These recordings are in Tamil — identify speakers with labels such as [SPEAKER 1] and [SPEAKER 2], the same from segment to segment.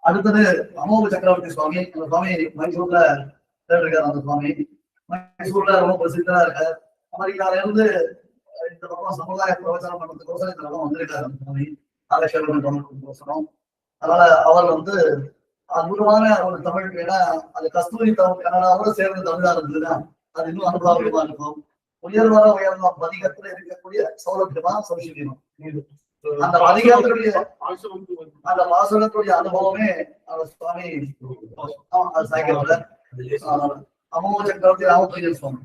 [SPEAKER 1] அடுத்தது அமோக சக்கரவர்த்தி சுவாமி. அந்த சுவாமி மைசூர்ல இருக்காரு. அந்த சுவாமி மைசூர்ல ரொம்ப பிரசித்தா இருக்காரு. அமெரிக்கால இருந்து இந்த பக்கம் சமுதாய பிரவச்சனம் பண்றதுக்கோசரம் இந்த பக்கம் வந்திருக்காரு அந்த சுவாமி ஆலோசனம். அதனால அவர் வந்து அற்புதமான ஒரு தமிழ். ஏன்னா அது கஸ்தூரி தமிழ் கன்னடாவோட சேர்ந்து தமிழா இருந்ததுன்னா அது இன்னும் அனுபவமா இருக்கும். உயர்வர உயர்ந்த பதிகத்துல இருக்கக்கூடிய சௌலபியமா சௌஷியமா அந்த பதிகத்துடைய அந்த வாசகத்துடைய அனுபவமே அந்த சுவாமி சாய்க்கிறத அமோக சக்கரவர்த்தி ராமபிரிய சுவாமி.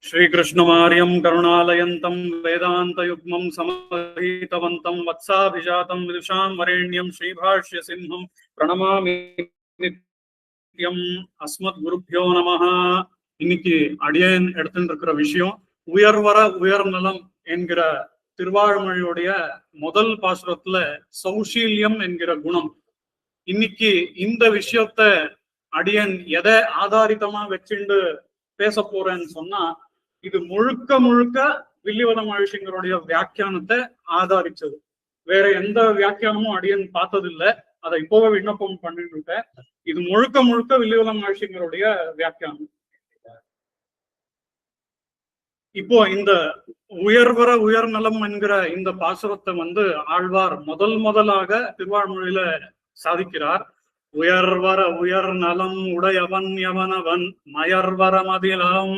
[SPEAKER 2] श्रीकृष्णमार्यं करुणालयन्तं वेदान्तयुग्मं समहितवन्तं वत्साभिजातं विदुषां वरेण्यं श्रीभाष्यसिंहं प्रणमामि नित्यम् अस्मद्गुरुभ्यो नमः. இன்னைக்கு அடியேன் எடுத்துட்டு இருக்கிற விஷயம் உயர்வர உயர்நலம் என்கிற திருவாழ்மொழியுடைய முதல் பாசுரத்துல சௌஷீல்யம் என்கிற குணம். இன்னைக்கு இந்த விஷயத்த அடியன் எதை ஆதாரிதமா வச்சுண்டு பேச போறேன்னு சொன்னா, இது முழுக்க முழுக்க வில்லிவலம் மகரிஷிங்களுடைய வியாக்கியானத்தை ஆதாரிச்சது. வேற எந்த வியாக்கியானமும் அடியன் பார்த்ததில்லை. அதை இப்போவே விண்ணப்பம் பண்ணிட்டு இருக்கேன். இது முழுக்க முழுக்க வில்லிவலம் மகரிஷிங்களுடைய வியாக்கியானம். இப்போ இந்த உயர்வர உயர்நலம் என்கிற இந்த பாசுரத்தை வந்து ஆழ்வார் முதலாக திருவாழ்மொழியில சாதிக்கிறார். உயர்வர உயர் நலம் உடையவன் எவனவன் மயர்வர மதிலம்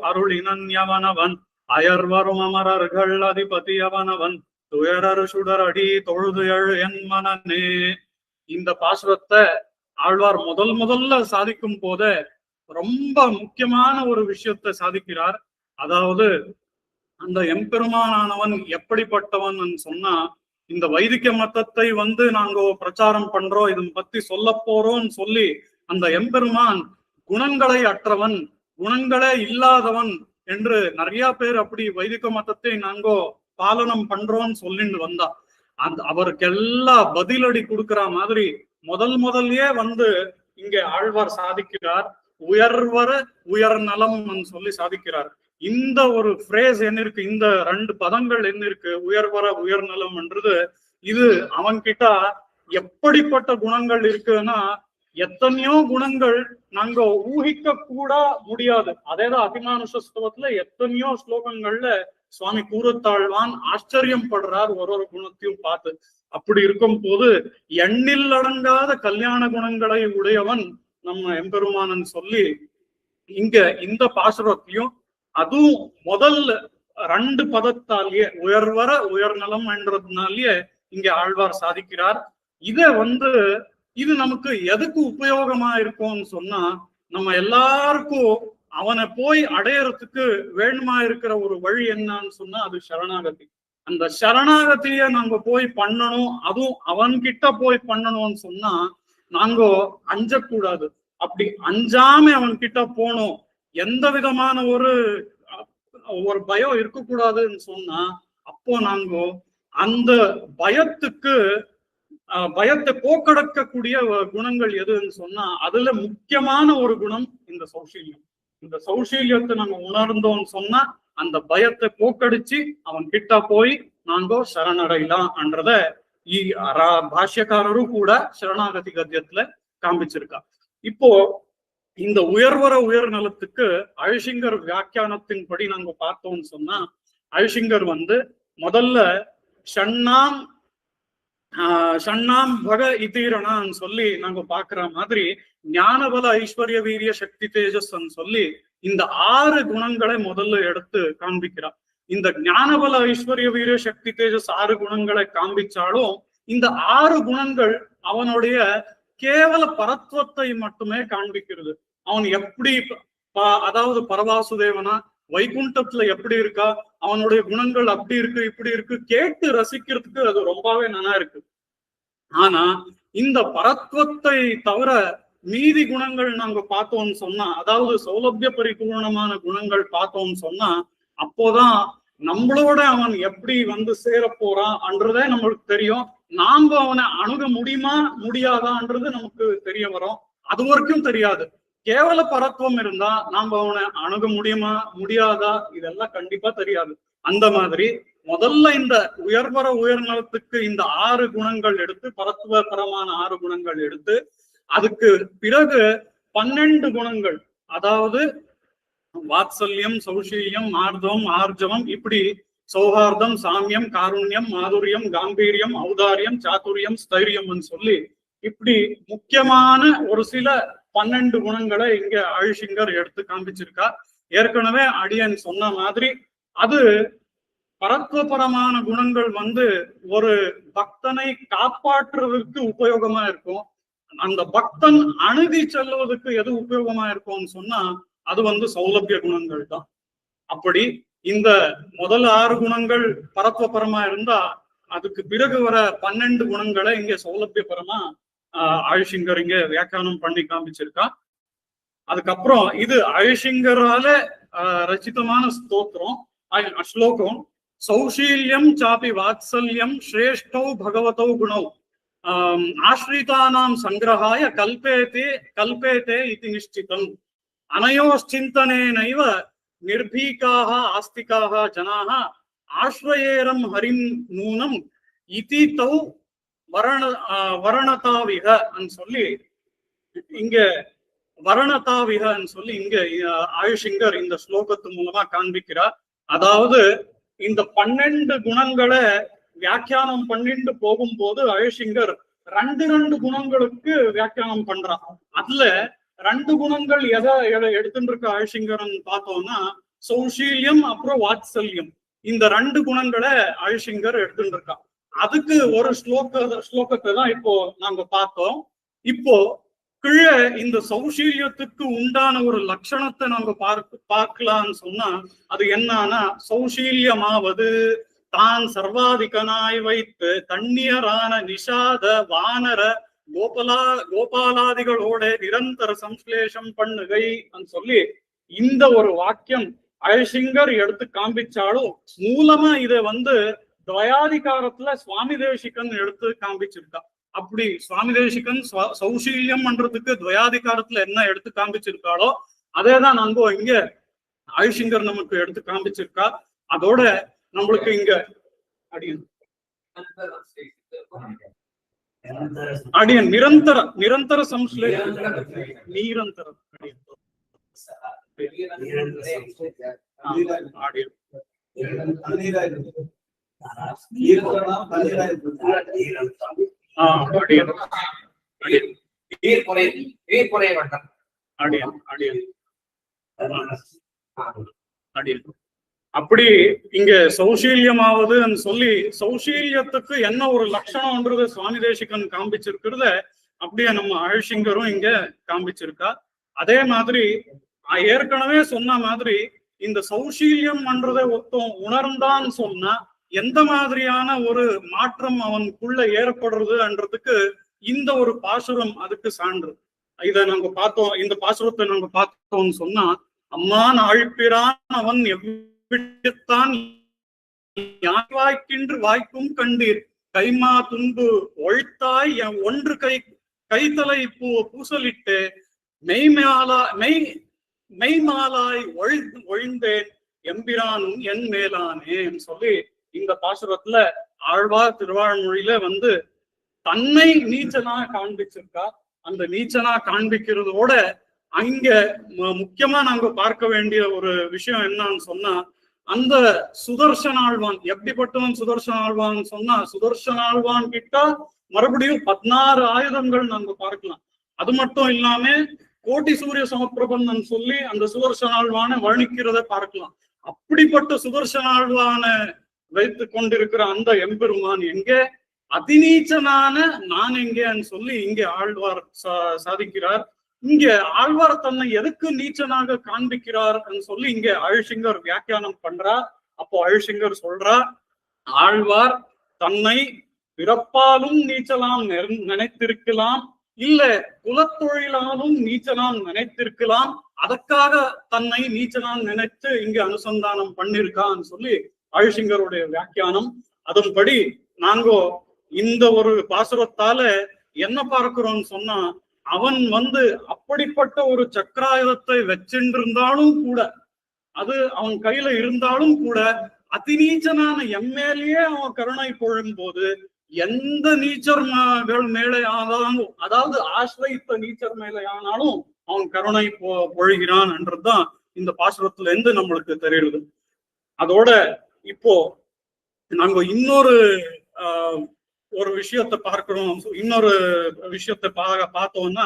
[SPEAKER 2] அருளினன் எவனவன் அயர்வரும் அமரர்கள் அதிபதி எவனவன் துயரரு சுடரடி தொழுது எழு என் மனனே. இந்த பாசுரத்தை ஆழ்வார் முதல்ல சாதிக்கும் போதே ரொம்ப முக்கியமான ஒரு விஷயத்தை சாதிக்கிறார். அதாவது அந்த எம்பெருமானானவன் எப்படிப்பட்டவன் சொன்னா, இந்த வைதிக மதத்தை வந்து நாங்க பிரச்சாரம் பண்றோம், இதை பத்தி சொல்ல போறோம்னு சொல்லி அந்த எம்பெருமான் குணங்களை அற்றவன், குணங்களே இல்லாதவன் என்று நிறைய பேர் அப்படி வைதிக மதத்தை நாங்கோ பாலனம் பண்றோம்னு சொல்லிட்டு வந்தா, அவருக்கெல்லாம் பதிலடி கொடுக்கிற மாதிரி முதல்லயே வந்து இங்க ஆழ்வார் சாதிக்கிறார். உயர்வர உயர் நலம் சொல்லி சாதிக்கிறார். இந்த ஒரு ஃப்ரேஸ் என்ன இருக்கு, இந்த ரெண்டு பதங்கள் என்ன இருக்கு, உயர்வர உயர்நலம் என்றது, இது அவன்கிட்ட எப்படிப்பட்ட குணங்கள் இருக்குன்னா எத்தனையோ குணங்கள் நாங்க ஊகிக்க கூட முடியாது. அதேதான் அதிமானுஷத்துவத்துல எத்தனையோ ஸ்லோகங்கள்ல சுவாமி கூறத்தாழ்வான் ஆச்சரியம் படுறார் ஒரு குணத்தையும் பார்த்து. அப்படி இருக்கும் போது எண்ணில் அடங்காத கல்யாண குணங்களை உடையவன் நம்ம எம்பெருமானன் சொல்லி இங்க இந்த பாசுரத்தையும் அதுவும் முதல் ரெண்டு பதத்தாலேயே உயர்வர உயர்நலம் என்றதுனாலேயே இங்க ஆழ்வார் சாதிக்கிறார். இத வந்து இது நமக்கு எதுக்கு உபயோகமா இருக்கும்னு சொன்னா, நம்ம எல்லாருக்கும் அவனை போய் அடையறதுக்கு வேணுமா இருக்கிற ஒரு வழி என்னன்னு சொன்னா அது சரணாகதி. அந்த சரணாகதிய நாங்க போய் பண்ணணும், அதுவும் அவன்கிட்ட போய் பண்ணணும்னு சொன்னா நாங்க அஞ்சக்கூடாது. அப்படி அஞ்சாம அவன்கிட்ட போனோம், எந்த விதமான ஒரு பயம் இருக்கக்கூடாதுன்னு சொன்னா அப்போ நாங்க அந்த பயத்தை போக்கடக்கக்கூடிய குணங்கள் எதுன்னு சொன்னா அதுல முக்கியமான ஒரு குணம் இந்த சௌஷீல்யம். இந்த சௌஷீல்யத்தை நாங்க உணர்ந்தோம்னு சொன்னா அந்த பயத்தை போக்கடிச்சு அவன் கிட்ட போய் நாங்க சரணடையலாம் என்றத பாஷ்யக்காரரும் கூட சரணாகதி கத்தியத்துல காண்பிச்சிருக்கா. இப்போ இந்த உயர்வர உயர்நலத்துக்கு அழிசிங்கர் வியாக்கியானத்தின்படி நாங்க பார்த்தோம்னு சொன்னா, அழிசிங்கர் வந்து முதல்ல ஷண்ணாம் பக இதீரணான்னு சொல்லி நாங்க பாக்குற மாதிரி ஞானபல ஐஸ்வர்ய வீரிய சக்தி தேஜஸ் சொல்லி இந்த 6 குணங்களை முதல்ல எடுத்து காண்பிக்கிறார். இந்த ஞானபல ஐஸ்வர்ய வீரிய சக்தி தேஜஸ் 6 குணங்களை காண்பிச்சாலும் இந்த 6 குணங்கள் அவனுடைய கேவல பரத்வத்தை மட்டுமே காண்பிக்கிறது. அவன் எப்படி அதாவது பரவாசுதேவனா வைகுண்டத்துல எப்படி இருக்கா, அவனுடைய குணங்கள் அப்படி இருக்கு இப்படி இருக்கு கேட்டு ரசிக்கிறதுக்கு அது ரொம்பவே நல்லா இருக்கு. ஆனா இந்த பரத்வத்தை தவிர மீதி குணங்கள் நாங்க பார்த்தோம்னு சொன்னா, அதாவது சௌலபிய பரிபூர்ணமான குணங்கள் பார்த்தோம்னு சொன்னா, அப்போதான் நம்மளோட அவன் எப்படி வந்து சேர போறான்றதே நம்மளுக்கு தெரியும். நாம அவனை அணுக முடியுமா முடியாதான்றது நமக்கு தெரிய வரும். அது வரைக்கும் தெரியாது. கேவல பரத்துவம் இருந்தா நாம அவனை அணுக முடியுமா முடியாதா இதெல்லாம் கண்டிப்பா தெரியாது. அந்த மாதிரி முதல்ல இந்த உயர்வர உயர்நலத்துக்கு இந்த 6 குணங்கள் எடுத்து, பரத்துவ பரமான 6 குணங்கள் எடுத்து, அதுக்கு பிறகு 12 குணங்கள், அதாவது வாத்சல்யம், சௌஷீல்யம், ஆர்தவம், ஆர்ஜவம், இப்படி சௌஹார்தம், சாமியம், காருண்யம், மாதுரியம், காம்பீரியம், ஔதாரியம், சாதுரியம், ஸ்தைரியம்னு சொல்லி இப்படி முக்கியமான ஒரு சில 12 குணங்களை இங்க ஆயுஷிங்கர் எடுத்து காண்பிச்சிருக்கார். ஏற்கனவே அடியன் சொன்ன மாதிரி அது பரத்வபரமான குணங்கள் வந்து ஒரு பக்தனை காப்பாற்றுவதற்கு உபயோகமா இருக்கும். அந்த பக்தன் அணுகி செல்வதற்கு எது உபயோகமா இருக்கும்னு சொன்னா அது வந்து சௌலபிய குணங்கள் தான். அப்படி இந்த முதல் 6 குணங்கள் பரத்வபரமா இருந்தா அதுக்கு பிறகு வர 12 குணங்களை இங்க சௌலபியபரமா ஆயுஷிங்கர் இங்க வியாக்கியானம் பண்ணி காமிச்சிருக்கா. அதுக்கப்புறம் இது ஆயுஷிங்கரால ரச்சிதமான ஸ்தோத்திரம் ஸ்லோகம். சௌஷீல்யம் சாபி வாத்சல்யம் ஸ்ரேஷ்டௌ பகவதௌ குணௌ ஆஸ்ரிதானாம் சங்கிரகாய கல்பேதே இதி நிஷ்டிதம் அனயோச்சிந்தனேனைவ நிர்பீகாக ஆஸ்திகாக ஜனாக ஆஸ்ரயேரம் ஹரிம் நூனம் இதி தௌ வரணதாவிகன்னு சொல்லி இங்க வரணதாவிகன்னு சொல்லி இங்க ஆயுஷிங்கர் இந்த ஸ்லோகத்து மூலமா காண்பிக்கிறார். அதாவது இந்த 12 குணங்களை வியாக்கியானம் பண்ணிட்டு போகும்போது ஆயுஷிங்கர் 2 குணங்களுக்கு வியாக்கியானம் பண்றான். அதுல 2 குணங்கள் எதை எடுத்துட்டு இருக்க ஆயுஷிங்கர்ன்னு பார்த்தோம்னா சௌஷீல்யம் அப்புறம் வாத்சல்யம், இந்த 2 குணங்களை ஆயுஷிங்கர் எடுத்துட்டு இருக்கான். அதுக்கு ஒரு ஸ்லோகத்தை தான் இப்போ நாங்க பார்த்தோம். இப்போ கீழே இந்த சௌஷீல்யத்துக்கு உண்டான ஒரு லட்சணத்தை நாங்க பார்க்கலாம்னு சொன்னா அது என்னன்னா, சௌஷீல்யமாவது தான் சர்வாதிகனாய் வைத்து தண்ணியரான நிஷாத வானர கோபாலாதிகளோட நிரந்தர சம்ஸ்லேஷம் பண்ணுகை சொல்லி இந்த ஒரு வாக்கியம் ஆயுஷிங்கர் எடுத்து காண்பிச்சாலும் மூலமா இதை வந்து துவயாதிகாரத்துல சுவாமி தேசிகன் எடுத்து காண்பிச்சிருக்கா. அப்படி சுவாமி தேசிகன் சௌஷீல்யம் பண்றதுக்கு துவயாதிகாரத்துல என்ன எடுத்து காண்பிச்சிருக்காளோ அதேதான் நாங்க இங்க ஆயுஷிங்கர் நமக்கு எடுத்து காண்பிச்சிருக்கா. அதோட நம்மளுக்கு இங்க அடியன் நிரந்தர சம்ஸ்லேஷம் நிரந்தர அப்படி இங்க சௌஷீல்யமாவதுன்னு சொல்லி சௌஷீல்யத்துக்கு என்ன ஒரு லட்சணம்ன்றது சுவாமி தேசிகன் காண்பிச்சிருக்கிறத அப்படியே நம்ம ஆயுஷிங்கரும் இங்க காண்பிச்சிருக்கா. அதே மாதிரி ஏற்கனவே சொன்ன மாதிரி இந்த சௌஷீல்யம் பண்றதை ஒருத்தன் உணர்ந்தான்னு சொன்னா எந்த மாதிரியான ஒரு மாற்றம் அவனுக்குள்ள ஏற்படுறதுன்றதுக்கு இந்த ஒரு பாசுரம் அதுக்கு சான்று. இதை நாங்க பார்த்தோம், இந்த பாசுரத்தை நாங்க பார்த்தோம்னு சொன்னா, அம்மான் ஆழ்பிரான் அவன் எவ்விடத்தான் வாய்க்கின்று வாய்க்கும் கண்டீர் கைமா துன்பு ஒழ்த்தாய் ஒன்று கைத்தலை பூசலிட்டு மெய்மாலாய் ஒழிந்தேன் எம்பிரானும் என் மேலானேன்னு சொல்லி இந்த பாசுரத்துல ஆழ்வார் திருவாழ்மொழியில வந்து தன்னை நீச்சனா காண்பிச்சிருக்கா. அந்த நீச்சனா காண்பிக்கிறதோட அங்க முக்கியமா நாங்க பார்க்க வேண்டிய ஒரு விஷயம் என்னன்னு சொன்னா, அந்த சுதர்சனாழ்வான் எப்படிப்பட்டவன் சுதர்சனாழ்வான் சொன்னா, சுதர்சனாழ்வான் கிட்ட மறுபடியும் 16 ஆயுதங்கள் நாங்க பார்க்கலாம். அது மட்டும் இல்லாம கோட்டி சூரிய சமப்பிரபந்தம் சொல்லி அந்த சுதர்சனாழ்வான வர்ணிக்கிறத பார்க்கலாம். அப்படிப்பட்ட சுதர்சனாழ்வான வைத்து கொண்டிருக்கிற அந்த எம்பெருமான் எங்கே, அதிநீச்சனான நான் எங்கேன்னு சொல்லி இங்கே ஆழ்வார் சாதிக்கிறார். இங்க ஆழ்வார் தன்னை எதுக்கு நீச்சனாக காண்பிக்கிறார் சொல்லி இங்க ஆயுஷிங்கர் வியாக்கியானம் பண்றார். அப்போ ஆயுஷிங்கர் சொல்றார், ஆழ்வார் தன்னை பிறப்பாலும் நீச்சலாம் நினைத்திருக்கலாம், இல்ல குலத்தொழிலாலும் நீச்சனான் நினைத்திருக்கலாம், அதற்காக தன்னை நீச்சனான் நினைத்து இங்க அனுசந்தானம் பண்ணிருக்கான்னு சொல்லி அழிசிங்கருடைய வியாக்கியானம். அதன்படி நாங்கோ இந்த ஒரு பாசுரத்தால என்ன பார்க்கிறோம்னு சொன்னா, அவன் அப்படிப்பட்ட ஒரு சக்கராயுதத்தை வச்சிருந்தாலும் கூட, அது அவன் கையில இருந்தாலும் கூட, அதிநீச்சனான எம்மேலேயே அவன் கருணை பொழும் போது எந்த நீச்சர்கள் மேலே ஆனாலும், அதாவது ஆசிரித்த நீச்சர் மேலே ஆனாலும் அவன் கருணை பொழுகிறான் என்றுதான் இந்த பாசுரத்துல இருந்து நம்மளுக்கு தெரியுது. அதோட இப்போ நாங்க இன்னொரு ஒரு விஷயத்தை பார்க்கிறோம். இன்னொரு விஷயத்தை பார்த்தோம்னா,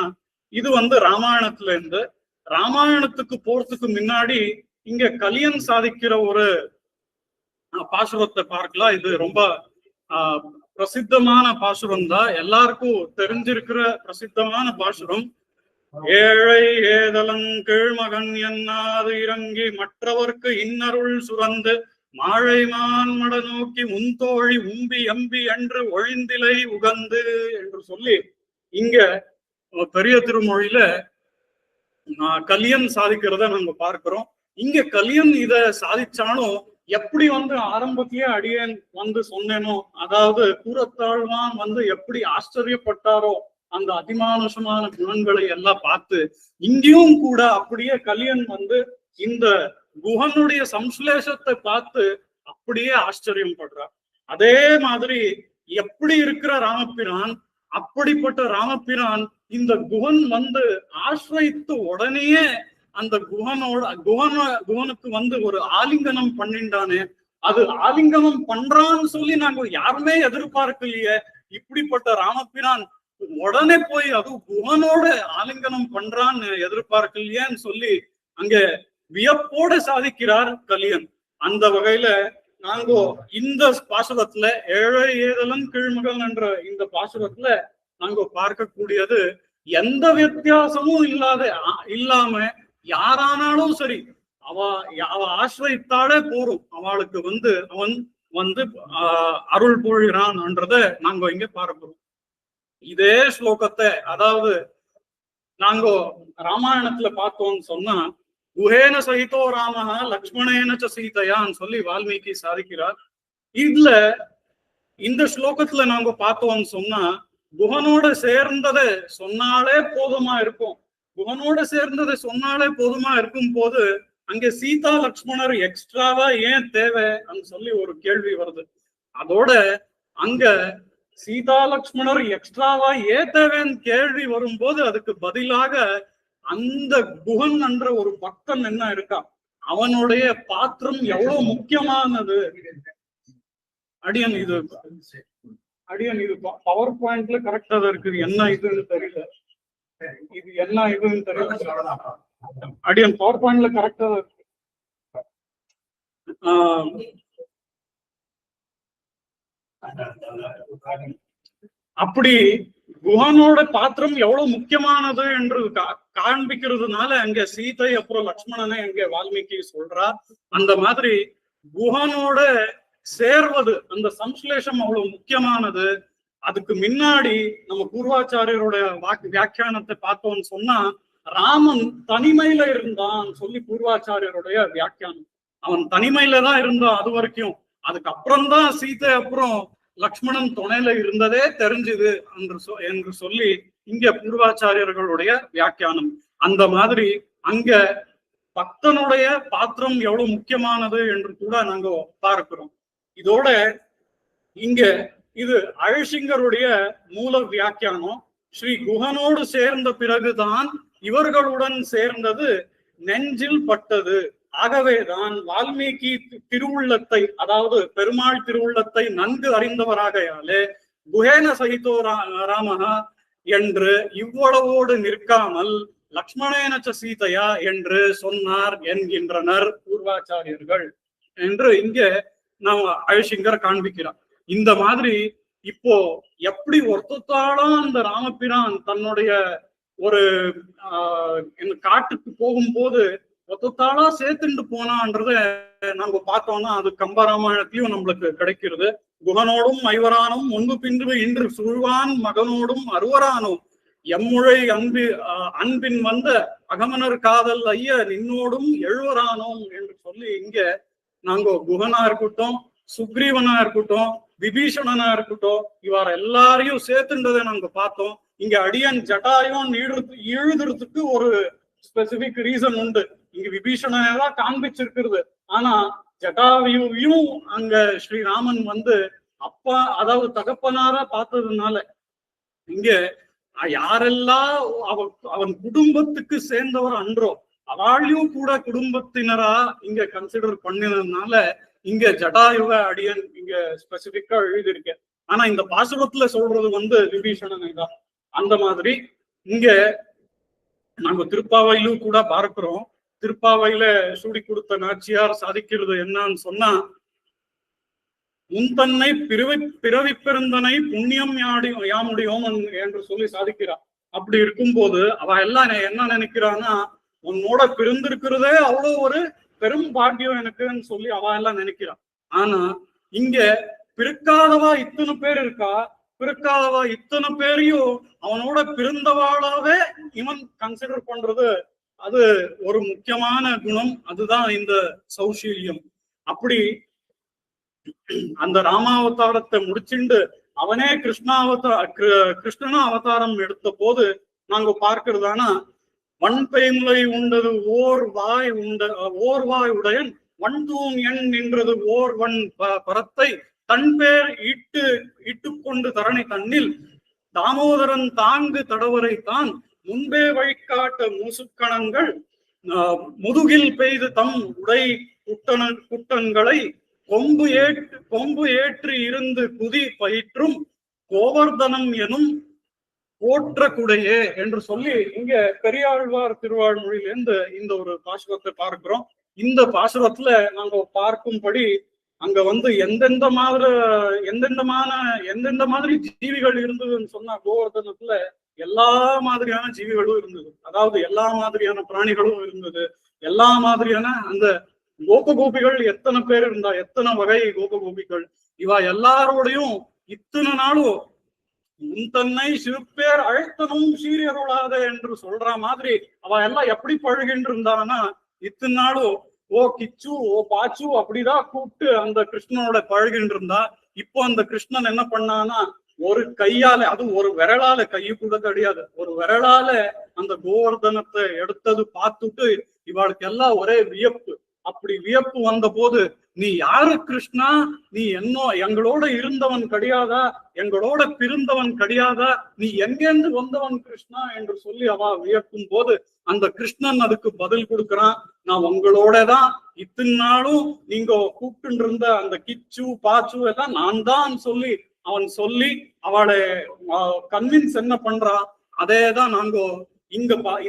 [SPEAKER 2] இது ராமாயணத்துல இருந்து, ராமாயணத்துக்கு போறதுக்கு முன்னாடி இங்க கலியன் சாதிக்கிற ஒரு பாசுரத்தை பார்க்கலாம். இது ரொம்ப பிரசித்தமான பாசுரம் தான், எல்லாருக்கும் தெரிஞ்சிருக்கிற பிரசித்தமான பாசுரம். ஏழை ஏதலங் கீழ்மகன் என்னாது இறங்கி மற்றவர்க்கு இன்னருள் சுரந்து மாழைமான் மட நோக்கி முன்தோழி உம்பி எம்பி என்று ஒழிந்திலை உகந்து என்று சொல்லி இங்க பெரிய திருமொழியில கலியன் சாதிக்கிறத நாங்க பார்க்கிறோம். இங்க கலியன் இத சாதிச்சாலும் எப்படி ஆரம்பத்திலேயே அடியேன் சொன்னேனோ, அதாவது கூறத்தாழ்வான் எப்படி ஆச்சரியப்பட்டாரோ அந்த அதிமானுஷமான குணங்களை எல்லாம் பார்த்து, இங்கேயும் கூட அப்படியே கலியன் இந்த குஹனுடைய சம்ஸ்லேஷத்தை பார்த்து அப்படியே ஆச்சரியம் படுறார். அதே மாதிரி எப்படி இருக்கிற ராமபிரான், அப்படிப்பட்ட ராமபிரான் இந்த குஹன் ஆசிரித்து உடனேயே அந்த குஹனுக்கு ஒரு ஆலிங்கனம் பண்ணிண்டானே, அது ஆலிங்கனம் பண்றான்னு சொல்லி நாங்க யாருமே எதிர்பார்க்கலையே. இப்படிப்பட்ட ராமபிரான் உடனே போய் அது குஹனோட ஆலிங்கனம் பண்றான்னு எதிர்பார்க்கலையேன்னு சொல்லி அங்க வியப்போட சாதிக்கிறார் கலியன். அந்த வகையில நாங்கோ இந்த பாசுரத்துல ஏழை ஏதலன் கீழ்மகன் என்ற இந்த பாசுரத்துல நாங்க பார்க்கக்கூடியது, எந்த வித்தியாசமும் இல்லாம யாரானாலும் சரி அவ ஆசிரித்தாலே போரும், அவளுக்கு அவன் அருள் பொழிகிறான் என்றத நாங்க இங்க பார்க்கிறோம். இதே ஸ்லோகத்தை, அதாவது நாங்க ராமாயணத்துல பார்த்தோம்னு சொன்னா, குஹேன சகிதோ ராமஹா லக்ஷ்மணேன ச சீதையான்னு சொல்லி வால்மீகி சாதிக்கிறார். இதுல இந்த ஸ்லோகத்துல நாங்க பார்த்தோம்னு சொன்னா, குஹனோட சேர்ந்ததை சொன்னாலே போதுமா இருக்கும். குஹனோட சேர்ந்ததை சொன்னாலே போதுமா இருக்கும் போது அங்க சீதா லக்ஷ்மணர் எக்ஸ்ட்ராவா ஏன் தேவை சொல்லி ஒரு கேள்வி வருது. அதோட அங்க சீதா லக்ஷ்மணர் எக்ஸ்ட்ராவா ஏன் தேவைன்னு கேள்வி வரும்போது அதுக்கு பதிலாக அந்த குஹன் என்ற ஒரு பக்தன் என்ன இருக்கா, அவனுடைய பாத்திரம் எவ்வளவு முக்கியமானது. அடியன் இது பவர் பாயிண்ட்ல கரெக்டா தான் இருக்குது. என்ன இதுன்னு தெரியல, இது என்ன இதுன்னு தெரியல. அடியன் பவர் பாயிண்ட்ல கரெக்டா தான் இருக்கு. அப்படி குஹனோட பாத்திரம் எவ்வளவு முக்கியமானது என்று காண்பிக்கிறதுனால அங்க சீதை அப்புறம் லக்ஷ்மணனை அங்க வால்மீகி சொல்றார். அந்த மாதிரி குஹனோட சேர்வது, அந்த சம்ஸ்லேஷம் அவ்வளவு முக்கியமானது. அதுக்கு முன்னாடி நம்ம பூர்வாச்சாரியரோட வியாக்கியானத்தை பார்த்தோம்னு சொன்னா, ராமன் தனிமையில இருந்தான் சொல்லி பூர்வாச்சாரியருடைய வியாக்கியானம். அவன் தனிமையில தான் இருந்தான் அது வரைக்கும். அதுக்கப்புறம் தான் சீதை அப்புறம் லக்ஷ்மணன் துணையில இருந்ததே தெரிஞ்சுது என்று சொல்லி இங்க பூர்வாச்சாரியர்களுடைய வியாக்கியானம். அந்த மாதிரி அங்க பக்தனுடைய பாத்திரம் எவ்வளவு முக்கியமானது என்று கூட நாங்க பார்க்கிறோம். இதோட இங்க இது அழிசிங்கருடைய மூல வியாக்கியானம். ஸ்ரீ குஹனோடு சேர்ந்த பிறகுதான் இவர்களுடன் சேர்ந்தது நெஞ்சில் பட்டது. ஆகவேதான் வால்மீகி திருவுள்ளத்தை, அதாவது பெருமாள் திருவுள்ளத்தை நன்கு அறிந்தவராகையாலே குஹேன சகிதோ ராமஹா என்று இவ்வளவோடு நிற்காமல் லக்ஷ்மணேனச்ச சீதையா என்று சொன்னார் என்கின்றனர் பூர்வாச்சாரியர்கள் என்று இங்க நாம் அழிசிங்கர் காண்பிக்கிறார். இந்த மாதிரி இப்போ எப்படி ஒருத்தாலும் அந்த ராமபிரான் தன்னுடைய ஒரு காட்டுக்கு போகும்போது ஒத்தாளா சேர்த்துட்டு போனான்றத நம்ம பார்த்தோம்னா அது கம்பராமாயணத்திலையும் நம்மளுக்கு கிடைக்கிறது. குஹனோடும் ஐவரானும் முன்பு பின்பு இன்று சுழ்வான் மகனோடும் அருவரானோம் எம்முழை அன்பின் வந்த அகமனர் காதல் ஐய நின்னோடும் எழுவரானோம் என்று சொல்லி இங்க நாங்க குகனா இருக்கட்டும், சுக்ரீவனா இருக்கட்டும், விபீஷணனா இருக்கட்டும், இவர் எல்லாரையும் சேர்த்துன்றதை நாங்க பார்த்தோம். இங்க அடியன் ஜட்டாயும் இழுதுறதுக்கு ஒரு ஸ்பெசிபிக் ரீசன் உண்டு. இங்க விபீஷணனை தான் காண்பிச்சிருக்கிறது. ஆனா ஜட்டாயுவையும் அங்க ஸ்ரீராமன் வந்து அப்பா, அதாவது தகப்பனாரா பார்த்ததுனால இங்க யாரெல்லாம் அவன் குடும்பத்துக்கு சேர்ந்தவர் அன்றோ அவளையும் கூட குடும்பத்தினரா இங்க கன்சிடர் பண்ணினதுனால இங்க ஜடாயுவ அடியன் இங்க ஸ்பெசிபிக்கா எழுதியிருக்கேன். ஆனா இந்த பாசுரத்துல சொல்றது வந்து விபீஷணனை தான். அந்த மாதிரி இங்க நாங்க திருப்பாவையிலும் கூட பார்க்கிறோம். திருப்பாவையில சூடி கொடுத்த நாச்சியார் சாதிக்கிறது என்னன்னு சொன்னா, முன்தன்னை பிறவி பெருந்தனை புண்ணியம் யாமுடியோம் என்று சொல்லி சாதிக்கிறார். அப்படி இருக்கும்போது அவ எல்லாம் என்ன நினைக்கிறான்னா, உன்னோட பிறந்திருக்கிறதே அவ்வளவு ஒரு பெரும் பாக்கியம் எனக்குன்னு சொல்லி அவ எல்லாம் நினைக்கிறான். ஆனா இங்க பிறக்காதவா இத்தனை பேர் இருக்கா, பிறக்காதவா இத்தனை பேரையும் அவனோட பிறந்தவாளாவே இவன் கன்சிடர் பண்றது அது ஒரு முக்கியமான குணம். அதுதான் இந்த சௌஷீல்யம். அப்படி அந்த ராமாவதாரத்தை முடிச்சுண்டு அவனே கிருஷ்ணனா அவதாரம் எடுத்த போது நாங்க பார்க்கிறதானா, வன்பெய்முலை உண்டது ஓர் வாய் உடையன் வன்தூங் எண் நின்றது ஓர் வன் பரத்தை தன் பேர் இட்டு கொண்டு தரணி தன்னில் தாமோதரன் தாங்கு தடவரை தான் முன்பே வழிகாட்ட மூசுக்கணங்கள் முதுகில் பெய்து தம் உடை குட்டன்களை கொம்பு ஏற்று இருந்து குதி பயிற்றும் கோவர்தனம் எனும் போற்ற குடையே என்று சொல்லி இங்க பெரியாழ்வார் திருவாழ்மொழியிலிருந்து இந்த ஒரு பாசுரத்தை பார்க்கிறோம். இந்த பாசுரத்துல நாங்க பார்க்கும்படி அங்க வந்து எந்தெந்த மாதிரி ஜீவிகள் இருந்ததுன்னு சொன்னா, கோவர்தனத்துல எல்லா மாதிரியான ஜீவிகளும் இருந்தது. அதாவது எல்லா மாதிரியான பிராணிகளும் இருந்தது. எல்லா மாதிரியான அந்த கோபகோபிகள் எத்தனை பேர் இருந்தா, எத்தனை வகை கோபகோபிகள், இவா எல்லாரோடையும் இத்தனை நாளும் தன்னை சிறுபேர் அழைத்தனும் சீரியருளாத என்று சொல்ற மாதிரி அவ எல்லாம் எப்படி பழகின்னு இருந்தாங்கன்னா, இத்தனை நாளும் ஓ கிச்சு ஓ பாச்சு அப்படிதான் கூப்பிட்டு அந்த கிருஷ்ணனோட பழகின்னு இருந்தா. இப்போ அந்த கிருஷ்ணன் என்ன பண்ணான்னா, ஒரு கையால, அது ஒரு விரலால, கையை கூட கிடையாது, ஒரு விரலால அந்த கோவர்தனத்தை எடுத்தது பார்த்துட்டு இவாளுக்கு எல்லாம் ஒரே வியப்பு. அப்படி வியப்பு வந்த போது, நீ யாரு கிருஷ்ணா, நீ எங்களோட இருந்தவன் கிடையாதா, எங்களோட பிறந்தவன் கிடையாதா, நீ எங்கேருந்து வந்தவன் கிருஷ்ணா என்று சொல்லி அவ வியக்கும் போது அந்த கிருஷ்ணன் அதுக்கு பதில் கொடுக்கிறான், நான் உங்களோடதான் இத்தனை நாளும் நீங்க கூப்பிட்டு இருந்த அந்த கிச்சு பாச்சு எல்லாம் நான் தான் சொல்லி அவன் சொல்லி அவளை கன்வின்ஸ் என்ன பண்றான். அதேதான் நாங்க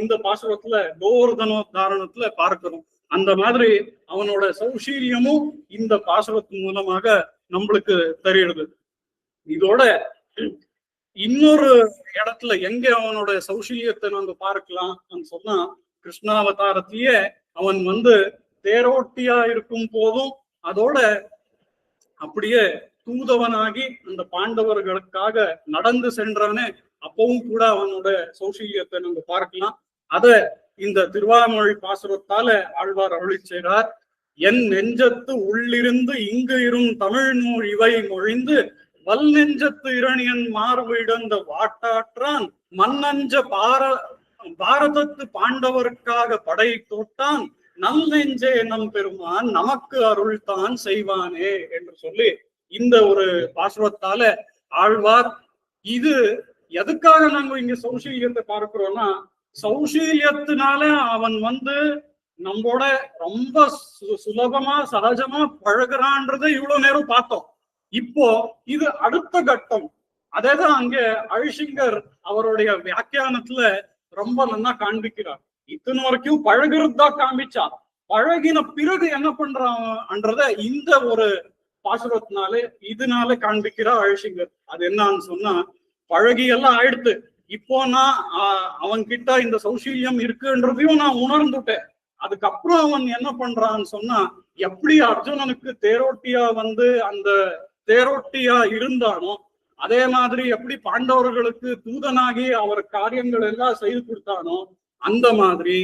[SPEAKER 2] இந்த பாசுரத்துல கோவர்தன தாரணத்துல பார்க்கிறோம். அந்த மாதிரி அவனோட சௌஷீல்யமும் இந்த பாசுரத்தின் மூலமாக நம்மளுக்கு தெரியுது. இதோட இன்னொரு இடத்துல எங்க அவனோட சௌஷீல்யத்தை நாங்க பார்க்கலாம் சொன்னா, கிருஷ்ணாவதாரத்திலேயே அவன் வந்து தேரோட்டியா இருக்கும் போதும் அதோட அப்படியே தூதவனாகி அந்த பாண்டவர்களுக்காக நடந்து சென்றானே, அப்பவும் கூட அவனோட சௌஷீல்யத்தை நம்ம பார்க்கலாம். அத இந்த திருவாமொழி பாசுரத்தால ஆழ்வார் அருளி செய்கிறார். என் நெஞ்சத்து உள்ளிருந்து இங்கு இரும் தமிழ் நூல் இவை மொழிந்து வல் நெஞ்சத்து இரணியன் மார்பு இடந்த வாட்டாற்றான் மண்ணஞ்ச பாரதத்து பாண்டவருக்காக படை தோட்டான் நல் நெஞ்சே நம் பெருமான் நமக்கு அருள் தான் செய்வானே என்று சொல்லி இந்த ஒரு பாசுரத்தால ஆழ்வார், இது எதுக்காக நாங்க இங்க சௌஷீல்யத்தை பார்க்கிறோம்னா, சௌஷீல்யத்தினால அவன் வந்து நம்மோட ரொம்ப சுலபமா சகஜமா பழகுறான்றதை இவ்வளவு நேரம் பார்த்தோம். இப்போ இது அடுத்த கட்டம். அதேதான் அங்க அழிசிங்கர் அவருடைய வியாக்கியானத்துல ரொம்ப நல்லா காண்பிக்கிறார். இத்தனை வரைக்கும் பழகுறது தான் காண்பிச்சா, பழகின பிறகு என்ன பண்றான்றத இந்த ஒரு பாசுரத்தினாலே இதனால காண்பிக்கிறார் அழிசிங்கர். அது என்னன்னு சொன்னா, பழகி எல்லாம் ஆயிடுத்து, இப்போ நான் அவன் கிட்ட இந்த சௌஷீல்யம் இருக்குன்றதையும் நான் உணர்ந்துட்டேன். அதுக்கப்புறம் அவன் என்ன பண்றான்னு சொன்னா, எப்படி அர்ஜுனனுக்கு தேரோட்டியா வந்து அந்த தேரோட்டியா இருந்தானோ அதே மாதிரி எப்படி பாண்டவர்களுக்கு தூதனாகி அவர் காரியங்கள் எல்லாம் செய்து கொடுத்தானோ அந்த மாதிரி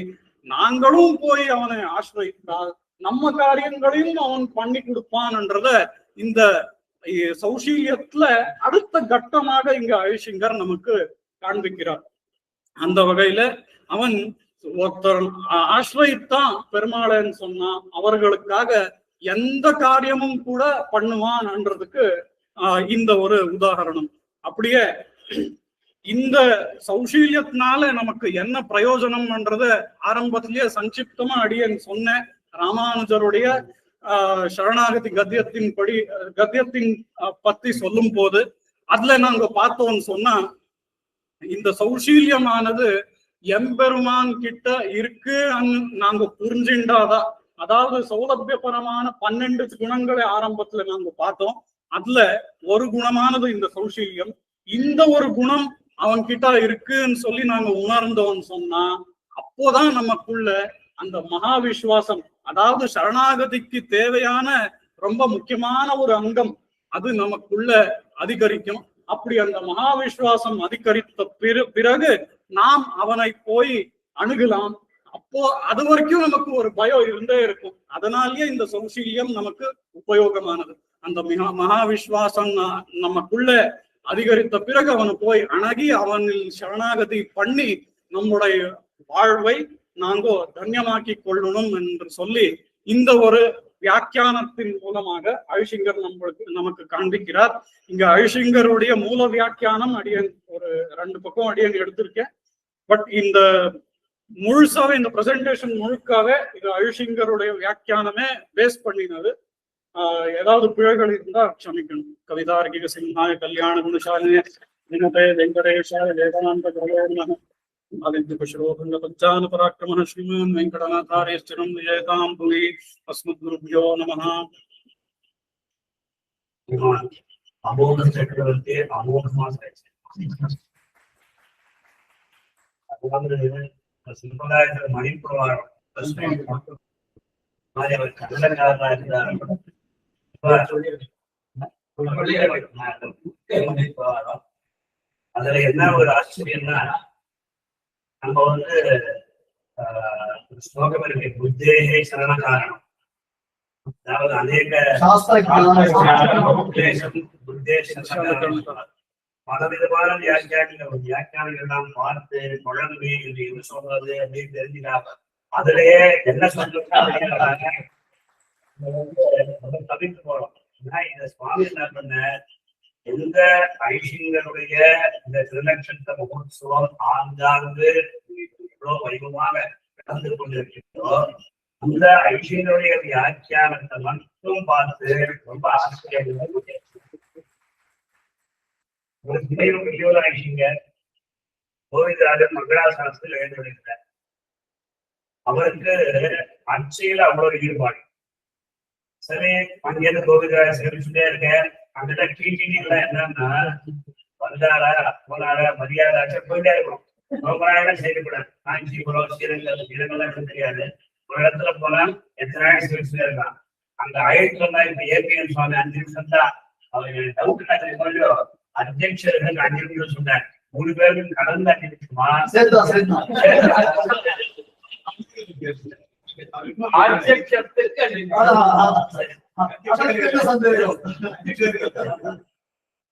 [SPEAKER 2] நாங்களும் போய் அவனை ஆசிரியித்தால் நம்ம காரியங்களையும் அவன் பண்ணி கொடுப்பான்ன்றத இந்த சௌஷீல்யத்துல அடுத்த கட்டமாக இங்க அழிசிங்கர் நமக்கு காண்பிக்கிறார். அந்த வகையில அவன் ஒருத்தர் ஆசிரியித்தான் பெருமாளன்னு சொன்னா அவர்களுக்காக எந்த காரியமும் கூட பண்ணுவான்ன்றதுக்கு இந்த ஒரு உதாரணம். அப்படியே இந்த சௌஷீல்யத்தினால நமக்கு என்ன பிரயோஜனம்ன்றத ஆரம்பத்திலேயே சங்கிப்தமா அடியேன் சொன்னேன். ராமானுஜருடைய சரணாகதி கத்தியத்தின் பத்தி சொல்லும் போது அதுல நாங்க பார்த்தோம்னு சொன்னா இந்த சௌஷீல்யமானது எம்பெருமான் கிட்ட இருக்கு நாங்க புரிஞ்சுண்டாதான். அதாவது சௌலபியபரமான 12 குணங்களை ஆரம்பத்துல நாங்க பார்த்தோம். அதுல ஒரு குணமானது இந்த சௌஷீல்யம். இந்த ஒரு குணம் அவன் கிட்ட இருக்குன்னு சொல்லி நாங்க உணர்ந்தோம்னு சொன்னா அப்போதான் நமக்குள்ள அந்த மகா விஸ்வாசம், அதாவது சரணாகதிக்கு தேவையான ரொம்ப முக்கியமான ஒரு அங்கம், அது நமக்குள்ள அதிகரிக்கும். அப்படி அந்த மகா விஸ்வாசம் அதிகரித்த பிறகு நாம் அவனை போய் அணுகலாம். அப்போ அது வரைக்கும் நமக்கு ஒரு பயம் இருந்தே இருக்கும். அதனாலேயே இந்த சௌஷீல்யம் நமக்கு உபயோகமானது. அந்த மகா விஸ்வாசம் நமக்குள்ள அதிகரித்த பிறகு அவனை போய் அணுகி அவனில் சரணாகதி பண்ணி நம்முடைய வாழ்வை நாங்கோ தன்யமாக்கி கொள்ளணும் என்று சொல்லி இந்த ஒரு வியாக்கியானத்தின் மூலமாக அழிசிங்கர் நமக்கு காண்பிக்கிறார். இங்க அழிசிங்கருடைய மூல வியாக்கியானம் அடியன் ஒரு 2 பக்கம் அடியன் எடுத்திருக்கேன். பட் இந்த முழுசாவே இந்த பிரசன்டேஷன் முழுக்காவே இது அழிசிங்கருடைய வியாக்கியானமே பேஸ் பண்ணினது. ஏதாவது பிழைகள் இருந்தா க்ஷமிக்கணும். கவிதார்க்கிக சிம்ஹாய கல்யாண குணசாலினே வினதே வெங்கடேஷாய வேதாந்த குருவே आदित्य पुष्पोभंग पंचान पराक्रमः श्रीमान् वेंकटनाथार्य स्थिरं विजयतां भुवि अस्मद्गुरुभ्यो नमः.
[SPEAKER 3] अमोघ चक्रवर्ती अमोघ ಸಂಪ್ರದಾಯದ ಮಣಿಪುರ அதுல என்ன ஒரு ஆச்சரியம்னா நம்ம வந்து ஸ்லோகம் இருக்கு, புத்தேகே சரணகாரணம். அதாவது அநேக பலவிதமான வியாக்கியானங்கள் நாம் பார்த்து குழம்பு என்று என்ன சொல்றது அப்படின்னு தெரிஞ்சுக்காம அதுலயே என்ன சொல்றாங்க தவிர்த்து போறோம். இந்த சுவாமி என்ன பண்ண, எந்த ஐஷிங்களுடைய இந்த திருநட்சத்திர மகோத்சவம் ஆங்காங்கு இவ்வளவு வைபவமாக நடந்து கொண்டிருக்கிறதோ அந்த ஐஷிங்களுடைய வியாக்கியானத்தை மட்டும் பார்த்து ரொம்ப ஆச்சரியம். ஒரு பெரிய ஐஷிங்க கோவிந்தராஜன் மங்களாசாசனத்தில் எழுந்துள்ளார். அவருக்கு அச்சையில அவ்வளவு ஈடுபாடு. சரி, அங்கிருந்து கோவிந்தராஜன் சேமிச்சுட்டே இருக்கேன். அந்த டீச்சிங்ல என்னன்னா வந்தாரா போனாரா மரியாதை போயிட்டே இருக்கணும். ரொம்ப நாள் செய்யக்கூடாது. காஞ்சிபுரம் ஸ்ரீரங்கம் இடங்கள்லாம் தெரியாது. ஒரு இடத்துல போனா எத்தனை நாள் சேமிச்சுட்டே இருக்கான். அந்த ஆயிரத்தி இப்ப ஏபிஎன் சுவாமி 5 நிமிஷம் தான் அவங்க டவுட் கொஞ்சம் அத்தியட்சர்கள் 5 நிமிஷம் சொன்னார். 3 பேருக்கும் கடந்த 5 நிமிஷமா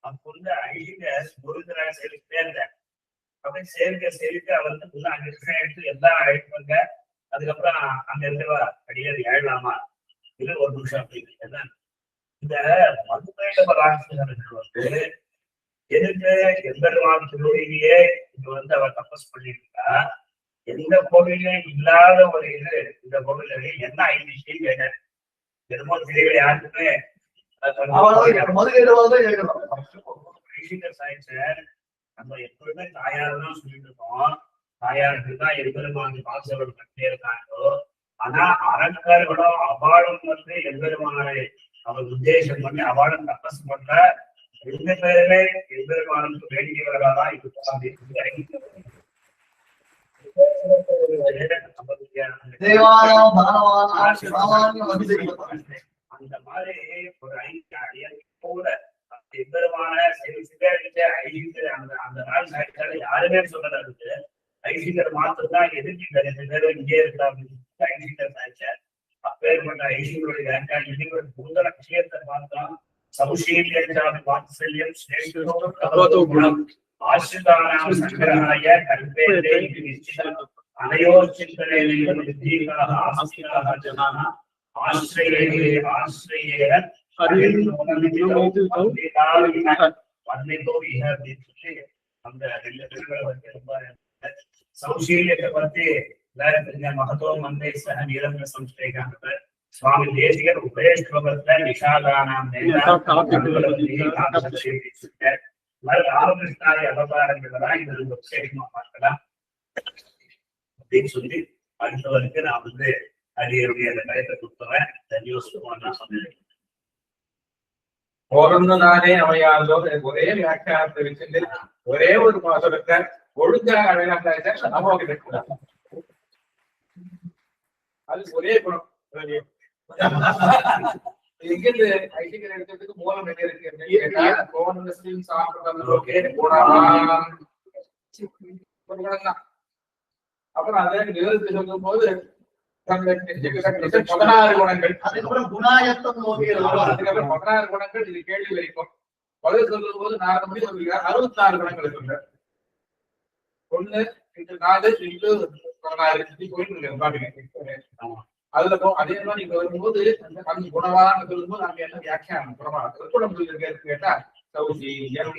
[SPEAKER 3] அப்பொழுது ஐஷிங்க முருகராக சேர்த்துட்டே இருந்தார். அப்படி சேர்க்க அவர் வந்து 5 நிமிஷம் எடுத்து எல்லாம் அழைப்பாங்க. அதுக்கப்புறம் அங்க இருந்தவா அடியார் ஏழலாமா இது 1 நிமிஷம் அப்படின்னு. இந்த மதுரையில வந்து எதுக்கு எம்பெருமான் திருவடியிலேயே இங்க வந்து அவர் தபஸ் பண்ணிருக்கா. எந்த கோவிலும் இல்லாத ஒரு இது இந்த கோவில என்ன ஐதிஷ்யம் கேட்டார். எதுவும் தெரியல யாருக்குமே. நம்ம எப்பொழுதுமே தாயார் தான் சொல்லிட்டு இருக்கோம். தாயாருக்கு தான் எம்பெருமான் பாசவர் கட்டே இருக்காங்களோ. ஆனா அரக்கர்களும் அவாளும் வந்து எம்பெருமானை அவர் உத்தேசம் பண்ணி அவாளும் தபஸ் பண்ற 2 பேருமே எம்பெருமானுக்கு வேண்டியவர்களாதான் அந்த மாதிரி ஒரு 5 அடியார் போல எம்பெருமான சிதறிச்ச ஐசிங்கர் அந்த நாள் சாய்ச்சால யாருமே சொல்லல இருக்கு. ஐசிங்கர் மாத்திரம் எதிர்த்து ரெண்டு பேரும் இங்கே இருக்கா அப்படின்னு ஐசிங்கர் சாய்ச்சார். அப்பேற்பட்ட ஐசிங்கருடைய முந்தன விஷயத்தை பார்த்தோம். சௌஷீல்யம் வாத்சல்யம் ஸ்நேகம் ஆசிரிதானாம் சங்கராய கல்பேதே நிச்சிதம் அனையோர் சிந்தனையிலும் வித்தீகாக ஆசிரிதாக ஜனான ஆசிரியரே ஆசிரியர அந்த ரெண்டு பேர்களை வந்து ரொம்ப சௌஷீல்யத்தை பத்தி மகத்துவம் வந்து சக நிரந்தர சம்ஸ்தேகாங்க சுவாமி தேசிகர் உபயஸ்லோகத்துல நிஷாதானாம் ராமகிருஷ்ணாதி அவதாரங்கள்தான் இது விசேஷமா பார்க்கலாம் அப்படின்னு சொல்லி அடுத்தவருக்கு நான் வந்து அடியருடைய அந்த கயத்தை கொடுத்துறேன். நான் சொன்னேன்
[SPEAKER 4] ஓரொன்றுதானே அமையாதோ ஒரே வியாக்கியானத்தை வச்சுட்டு ஒரே ஒரு பாசுரத்தை ஒழுங்காக அழகாக நமக்கு இருக்கக்கூடாது. அது ஒரே குணம். எங்கிருந்து ஐசிங்கர் எடுக்கிறதுக்கு மூலம் என்ன இருக்கு அப்புறம் அதை நிறுத்தி சொல்லும் போது 16 குணங்கள், அதுக்கப்புறம் 16 குணங்கள் இது கேள்வி வரைக்கும் பதில் சொல்லும் போது 4 மணி சொல்லுகிறார். 66 குணங்கள் சொல்றார். 1 × 4 × 16 அதுல அதே மாதிரி நீங்க வரும்போது அந்த குணவான்னு சொல்லும்போது அங்க என்ன வியாக்கியானம் குணவா குணம் கேட்டா சௌஷீல்யம்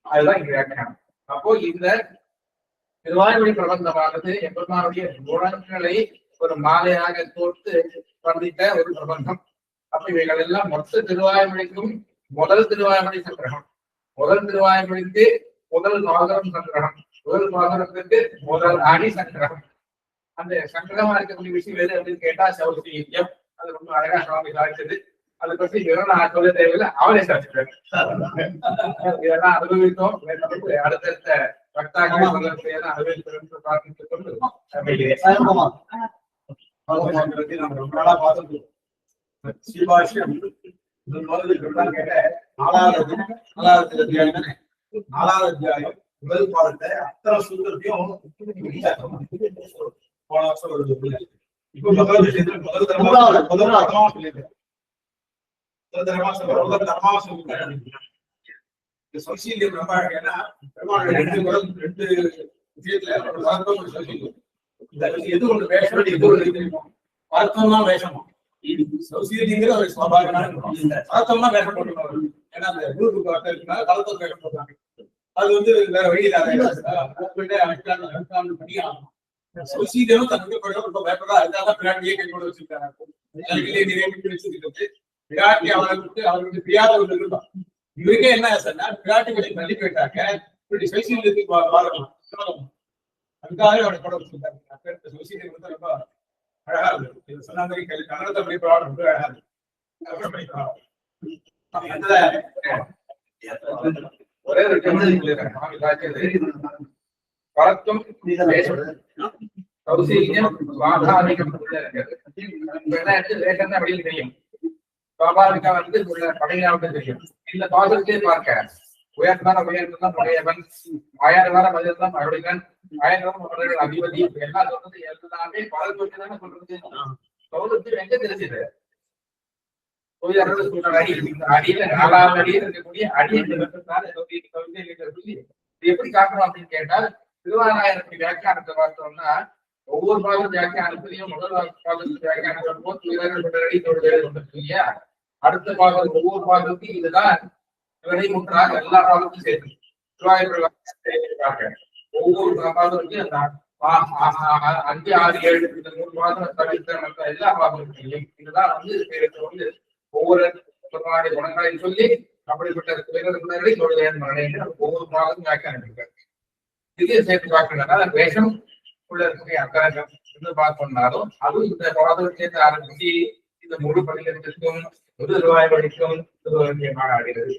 [SPEAKER 4] அதுதான் இங்க வியாக்கியானம். அப்போ இந்த திருவாய்மொழி பிரபந்தமானது எம்பெருமானுடைய குணங்களை ஒரு மாலையாக கோர்த்து வர்ணித்த ஒரு பிரபந்தம். அப்ப இவைகள் எல்லாம் மொத்த திருவாய்மொழிக்கும் முதல் திருவாய்மொழி சங்கிரகம், முதல் திருவாய்மொழிக்கு முதல் பாகரம் சங்கிரகம், முதல் பாகரத்துக்கு முதல் அணி சங்கிரகம். அந்த சங்கிரகமா இருக்கக்கூடிய விஷயம் எது அப்படின்னு கேட்டா சௌஷீல்யம். அது ரொம்ப அழகா சுவாமி சாதிச்சது. அதை பற்றி நான் சொல்ல தேவையில்லை, அவளே சாதிச்சிட்டாரு. இதெல்லாம் அனுபவித்தோம். அடுத்தடுத்த பக்தாக்களை அனுபவித்து பார்த்துக் கொண்டு நம்ம ரொம்ப நாளா பார்த்துருக்கோம். ஸ்ரீபாஷ்யம் கேட்ட 4வது அத்தியாயம் முதல் பாடத்தை அத்தனை சூத்திரத்தையும் போன வருஷம் ஒரு இப்ப முதல் தரமா சொல்லியிருக்கேன். சௌஷீல்யம் ரொம்ப அழகா ரெண்டு விஷயத்துல எது ஒண்ணு வேஷம் எது ஒண்ணு தெரியுமா? அர்த்தம் தான் வேஷமா. சௌஷீல்யங்கிற ஒரு சுவாபாகமான அர்த்தம் தான் வேஷம் போட்டுருவாங்க. ஏன்னா அந்த குருவுக்கு அர்த்தம் இருக்குன்னா கலத்தம் வேஷம் போட்டாங்க. அது வந்து வேற வழியில பண்ணி ஆகணும். சௌஷீல்யம் தன்னுடைய ரொம்ப பயப்படா அதுக்காக பிராட்டியை கை கொண்டு வச்சிருக்காங்க. வச்சிருக்கிறது பிராட்டி அவர்களுக்கு பிரியாதவர்கள் இருந்தான். இவருக்கே என்ன ஆசைன்னா பிராட்டிகளை தள்ளி போயிட்டாங்க, இப்படி சௌஷீல்யத்துக்கு வாழணும். அதுக்காக அவனை கொண்டு வச்சிருக்காங்க. சௌஷீல்யம் வந்து ரொம்ப அழகா இருக்கு. சொன்ன மாதிரி கன்னடத்தை படிப்பாடு ரொம்ப அழகா இருக்கு. ஒரே ஒரு பழக்கம் சௌஷீல்யம் சுவாபாவிகம் அப்படின்னு தெரியும். சுவாபாவிகா வந்து படையாவுக்கு தெரியும். இந்த பாசத்தை பார்க்க உயர்ந்தான உயர்ந்தான் படையவன், ஆயிரவார மதியத்தான் மறுபடியும் ஆயிரம் மகளிர்கள் அதிபதி எல்லாம் சொல்றது எல்லாமே பலன் வச்சு தானே சொல்றது. சௌரத்து எங்க தெரிஞ்சது? அடியில 4வது அடியில் இருக்கக்கூடிய அடியை சொல்லி எப்படி காட்டணும் அப்படின்னு கேட்டால் திருவாராயணத்துடைய வியாக்கியானத்தை பார்த்தோம்னா ஒவ்வொரு பாகம் வியாக்கியானத்திலையும் முதல் பாகத்துக்கு வியாக்கியானம் சொல்லும்போது இல்லையா, அடுத்த பாகம் ஒவ்வொரு பாகத்துக்கும் இதுதான் விடைமுற்றாக எல்லா பாகத்தையும் சேர்த்து திருவாயூர் ஒவ்வொரு பாகத்துக்கும் 5, 6, 7 இந்த 3 பாகம் தவிர்த்த எல்லா பாகத்தையும் இதுதான் வந்து ஒவ்வொரு குணங்களை சொல்லி அப்படிப்பட்ட ஒவ்வொரு பாகத்தும் வியாக்கியானம் இருக்காரு. இதையும் சேர்த்து பார்க்கணும்னா வேஷம் உள்ள இருக்கக்கூடிய அக்கரகம் என்று பார்த்தோம்னாலும் அதுவும் இந்த பாதம் சேர்ந்து ஆரம்பிச்சு இந்த முழு படிக்கிறதுக்கும் முதல் ரூபாய் படிக்கும் மாறாடுகிறது.